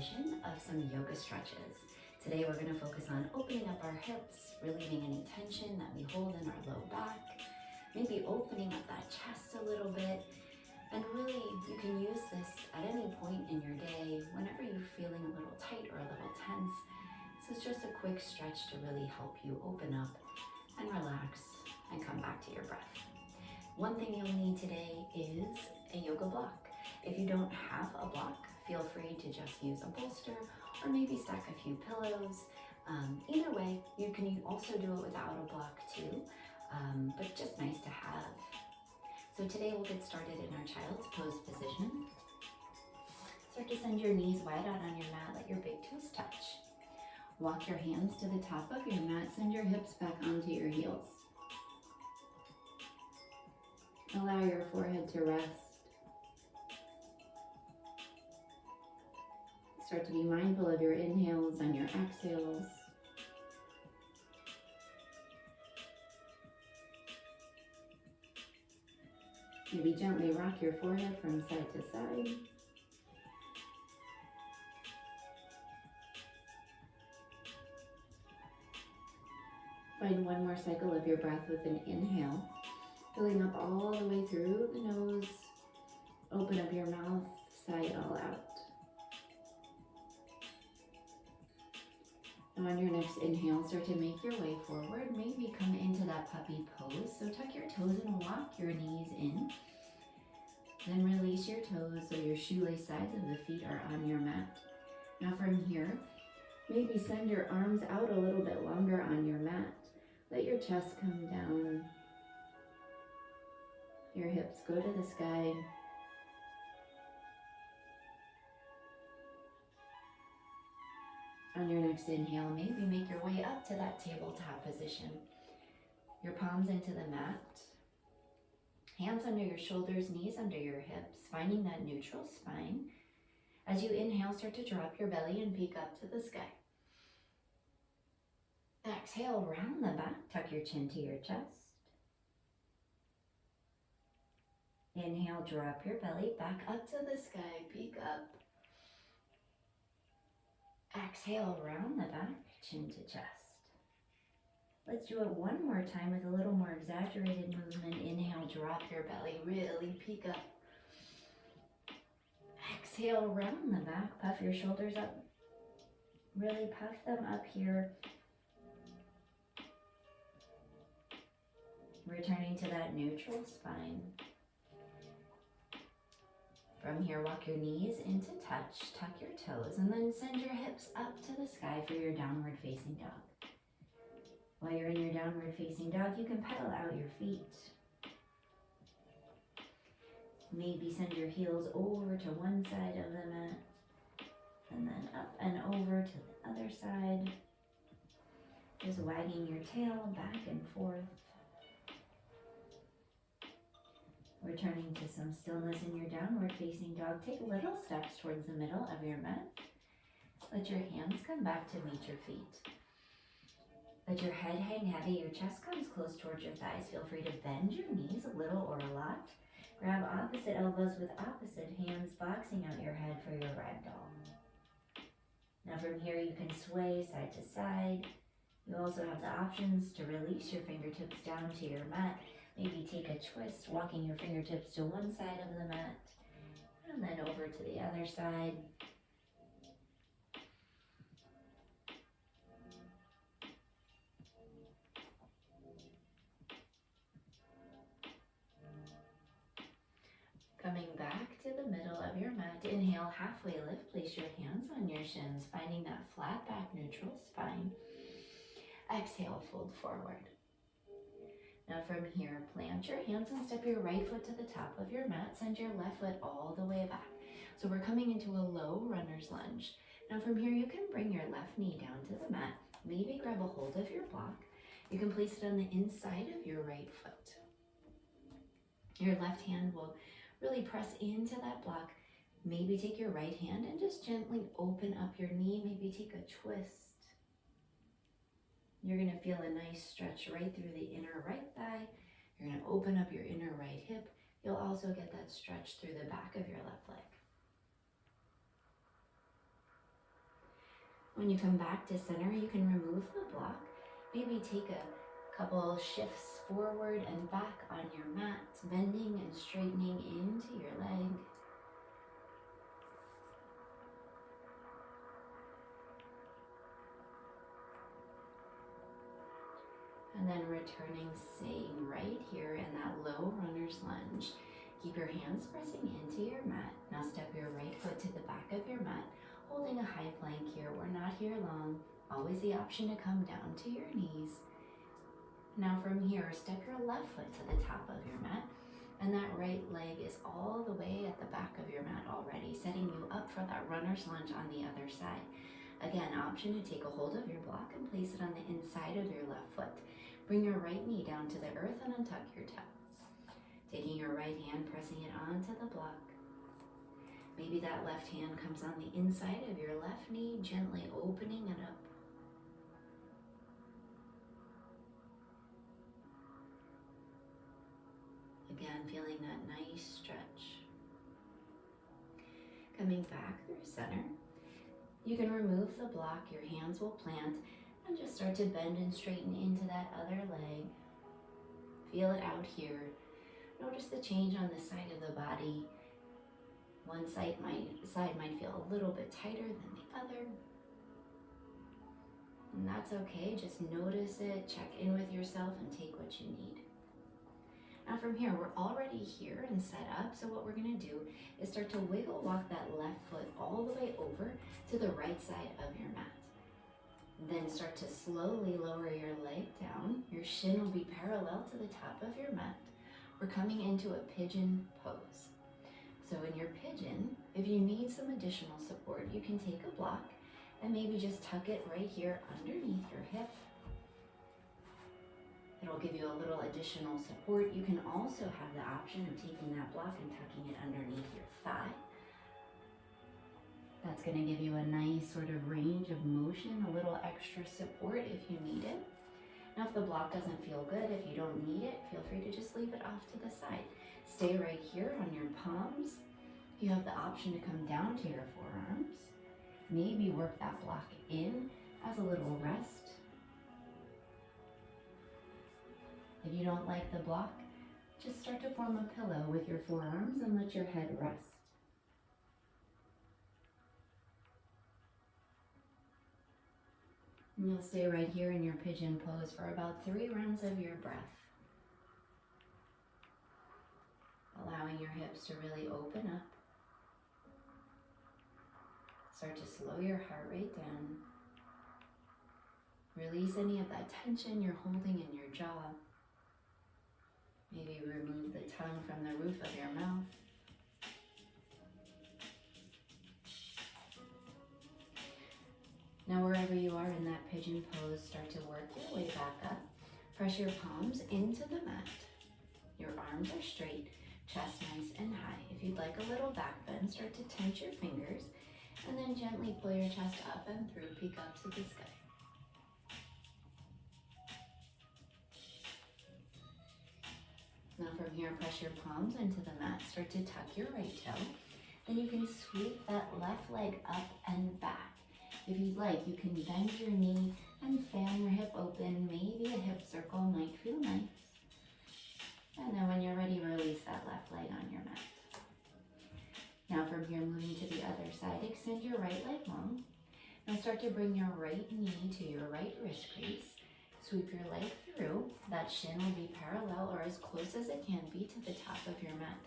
edition of some yoga stretches. Today we're going to focus on opening up our hips, relieving any tension that we hold in our low back, maybe opening up that chest a little bit, and really you can use this at any point in your day whenever you're feeling a little tight or a little tense. This is just a quick stretch to really help you open up and relax and come back to your breath. One thing you'll need today is a yoga block. If you don't have a block, feel free to just use a bolster or maybe stack a few pillows. Either way, you can also do it without a block too, but just nice to have. So today we'll get started in our child's pose position. Start to send your knees wide out on your mat, let your big toes touch. Walk your hands to the top of your mat, send your hips back onto your heels. Allow your forehead to rest. Start to be mindful of your inhales and your exhales. Maybe gently rock your forehead from side to side. Find one more cycle of your breath with an inhale, filling up all the way through the nose. Open up your mouth, sigh it all out. Now on your next inhale, start to make your way forward. Maybe come into that puppy pose. So tuck your toes and walk your knees in. Then release your toes so your shoelace sides of the feet are on your mat. Now from here, maybe send your arms out a little bit longer on your mat. Let your chest come down. Your hips go to the sky. On your next inhale, maybe make your way up to that tabletop position. Your palms into the mat. Hands under your shoulders, knees under your hips, finding that neutral spine. As you inhale, start to drop your belly and peek up to the sky. Exhale, round the back, tuck your chin to your chest. Inhale, drop your belly back up to the sky, peek up. Exhale, round the back, chin to chest. Let's do it one more time with a little more exaggerated movement. Inhale, drop your belly, really peek up. Exhale, round the back, puff your shoulders up. Really puff them up here. Returning to that neutral spine. From here, walk your knees into touch, tuck your toes, and then send your hips up to the sky for your downward facing dog. While you're in your downward facing dog, you can pedal out your feet. Maybe send your heels over to one side of the mat, and then up and over to the other side. Just wagging your tail back and forth. Returning to some stillness in your downward facing dog. Take little steps towards the middle of your mat. Let your hands come back to meet your feet. Let your head hang heavy. Your chest comes close towards your thighs. Feel free to bend your knees a little or a lot. Grab opposite elbows with opposite hands, boxing out your head for your ragdoll. Now from here you can sway side to side. You also have the options to release your fingertips down to your mat. Maybe take a twist, walking your fingertips to one side of the mat, and then over to the other side. Coming back to the middle of your mat, inhale, halfway lift, place your hands on your shins, finding that flat back, neutral spine. Exhale, fold forward. Now from here, plant your hands and step your right foot to the top of your mat. Send your left foot all the way back. So we're coming into a low runner's lunge. Now from here, you can bring your left knee down to the mat. Maybe grab a hold of your block. You can place it on the inside of your right foot. Your left hand will really press into that block. Maybe take your right hand and just gently open up your knee. Maybe take a twist. You're going to feel a nice stretch right through the inner right thigh. You're going to open up your inner right hip. You'll also get that stretch through the back of your left leg. When you come back to center, you can remove the block. Maybe take a couple shifts forward and back on your mat, bending and straightening into your leg. And then returning, staying right here in that low runner's lunge. Keep your hands pressing into your mat. Now step your right foot to the back of your mat, holding a high plank here. We're not here long. Always the option to come down to your knees. Now from here, step your left foot to the top of your mat, and that right leg is all the way at the back of your mat already, setting you up for that runner's lunge on the other side. Again, option to take a hold of your block and place it on the inside of your left foot. Bring your right knee down to the earth and untuck your toe. Taking your right hand, pressing it onto the block. Maybe that left hand comes on the inside of your left knee, gently opening it up. Again, feeling that nice stretch. Coming back through center. You can remove the block, your hands will plant, and just start to bend and straighten into that other leg. Feel it out here. Notice the change on the side of the body. One side might feel a little bit tighter than the other. And that's okay, just notice it, check in with yourself, and take what you need. Now from here, we're already here and set up, so what we're gonna do is start to wiggle walk that left foot all the way over to the right side of your mat. Then start to slowly lower your leg down. Your shin will be parallel to the top of your mat. We're coming into a pigeon pose. So in your pigeon, if you need some additional support, you can take a block and maybe just tuck it right here underneath your hip. It'll give you a little additional support. You can also have the option of taking that block and tucking it underneath your thigh. That's going to give you a nice sort of range of motion, a little extra support if you need it. Now, if the block doesn't feel good, if you don't need it, feel free to just leave it off to the side. Stay right here on your palms. You have the option to come down to your forearms. Maybe work that block in as a little rest. If you don't like the block, just start to form a pillow with your forearms and let your head rest. And you'll stay right here in your pigeon pose for about 3 rounds of your breath. Allowing your hips to really open up. Start to slow your heart rate down. Release any of that tension you're holding in your jaw. Maybe remove the tongue from the roof of your mouth. Now wherever you are in that pigeon pose, start to work your way back up. Press your palms into the mat. Your arms are straight, chest nice and high. If you'd like a little back bend, start to tense your fingers and then gently pull your chest up and through, peek up to the sky. Now from here, press your palms into the mat, start to tuck your right toe. Then you can sweep that left leg up and back. If you'd like, you can bend your knee and fan your hip open. Maybe a hip circle might feel nice. And then when you're ready, release that left leg on your mat. Now from here, moving to the other side, extend your right leg long. Now start to bring your right knee to your right wrist crease. Sweep your leg through. That shin will be parallel or as close as it can be to the top of your mat.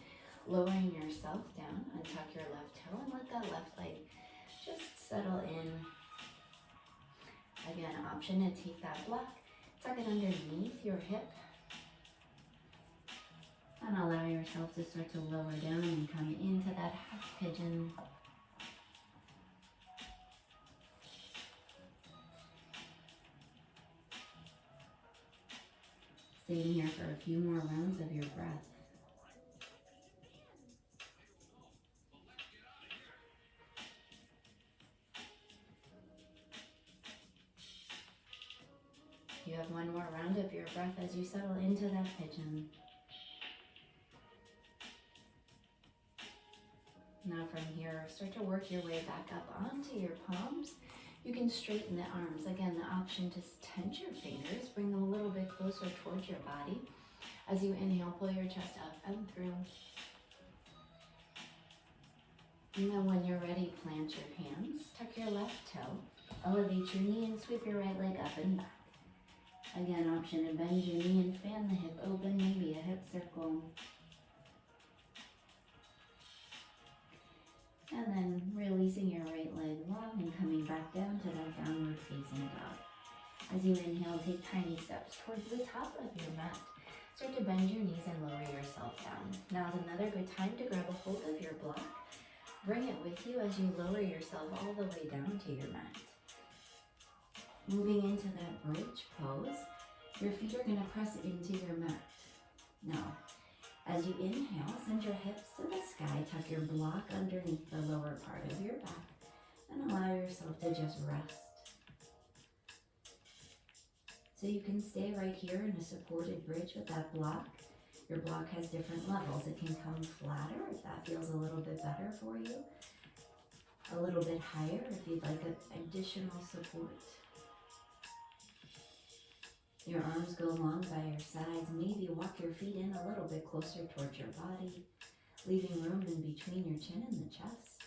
Lowering yourself down, untuck your left toe and let that left leg just settle in. Again, option to take that block, tuck it underneath your hip, and allow yourself to start to lower down and come into that half pigeon. Staying here for a few more rounds of your breath. You have one more round of your breath as you settle into that pigeon. Now from here, start to work your way back up onto your palms. You can straighten the arms. Again, the option to tense your fingers, bring them a little bit closer towards your body. As you inhale, pull your chest up and through. And then when you're ready, plant your hands, tuck your left toe, elevate your knee and sweep your right leg up and back. Again, option to bend your knee and fan the hip open, maybe a hip circle. And then releasing your right leg long and coming back down to that downward facing dog. As you inhale, take tiny steps towards the top of your mat. Start to bend your knees and lower yourself down. Now is another good time to grab a hold of your block. Bring it with you as you lower yourself all the way down to your mat. Moving into that bridge pose, your feet are going to press into your mat. Now, as you inhale, send your hips to the sky, tuck your block underneath the lower part of your back, and allow yourself to just rest. So you can stay right here in a supported bridge with that block. Your block has different levels. It can come flatter if that feels a little bit better for you. A little bit higher if you'd like additional support. Your arms go long by your sides. Maybe walk your feet in a little bit closer towards your body, leaving room in between your chin and the chest.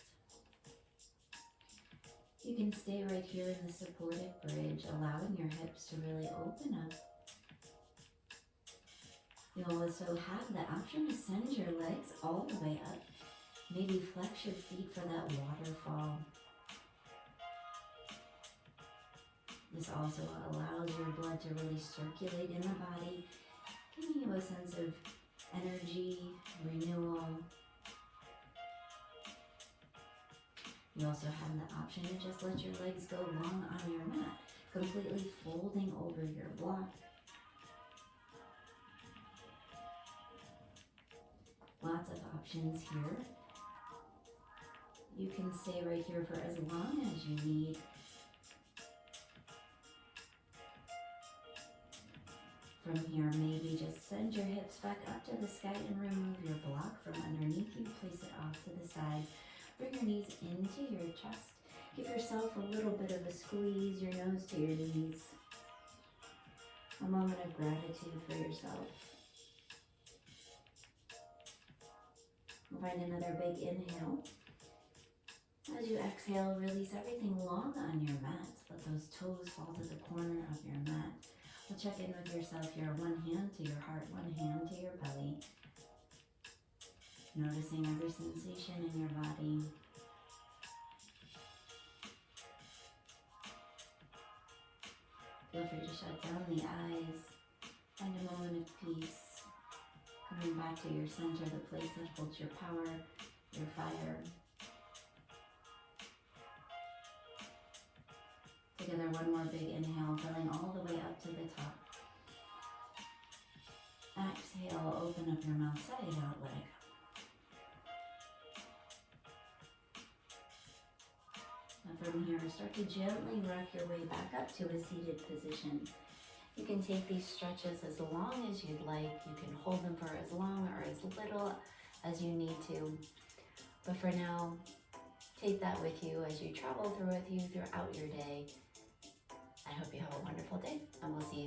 You can stay right here in the supported bridge, allowing your hips to really open up. You'll also have the option to send your legs all the way up. Maybe flex your feet for that waterfall. This also allows your blood to really circulate in the body, giving you a sense of energy, renewal. You also have the option to just let your legs go long on your mat, completely folding over your block. Lots of options here. You can stay right here for as long as you need. From here, maybe just send your hips back up to the sky and remove your block from underneath you. Place it off to the side. Bring your knees into your chest. Give yourself a little bit of a squeeze, your nose to your knees. A moment of gratitude for yourself. Find another big inhale. As you exhale, release everything long on your mat. Let those toes fall to the corner of your mat. We'll check in with yourself here. One hand to your heart, one hand to your belly. Noticing every sensation in your body. Feel free to shut down the eyes. Find a moment of peace. Coming back to your center, the place that holds your power, your fire. Together, one more big inhale, filling all the way up to the top. Exhale, open up your mouth, side out, let it go. Now from here, start to gently rock your way back up to a seated position. You can take these stretches as long as you'd like. You can hold them for as long or as little as you need to. But for now, take that with you as you travel through with you throughout your day. I hope you have a wonderful day, and we'll see you